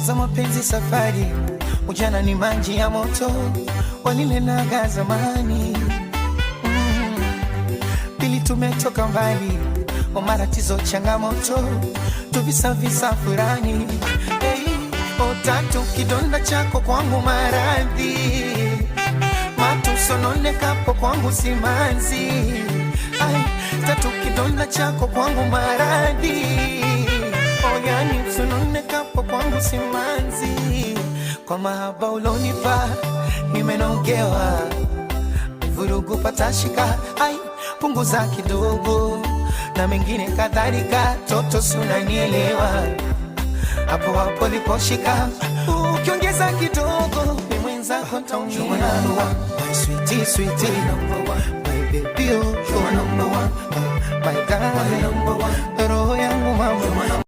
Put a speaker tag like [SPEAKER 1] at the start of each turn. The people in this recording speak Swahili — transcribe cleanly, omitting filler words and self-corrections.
[SPEAKER 1] Kwanza mapenzi safari, ujana ni maji ya moto, walilenaga zamani. Pili tumetoka mbali, maratizo changamoto, tuvisavisa furani. Tatu kidonda chako kwangu maradhi, matusononekapo kwangu simanzi. Tatu kidonda chako kwangu maradhi, yani usononekapo kwangu simanzi. Kwa mahaba ulonipa nimenogewa, vurugu patashika, punguza kidogo na mengine kadhalika, toto sunanielewa. Hapo hapo liposhika, ukiongeza kidogo ni mwenzako taumia. My sweetie, sweetie, my baby, you're number one, my darling, roho yangu mama,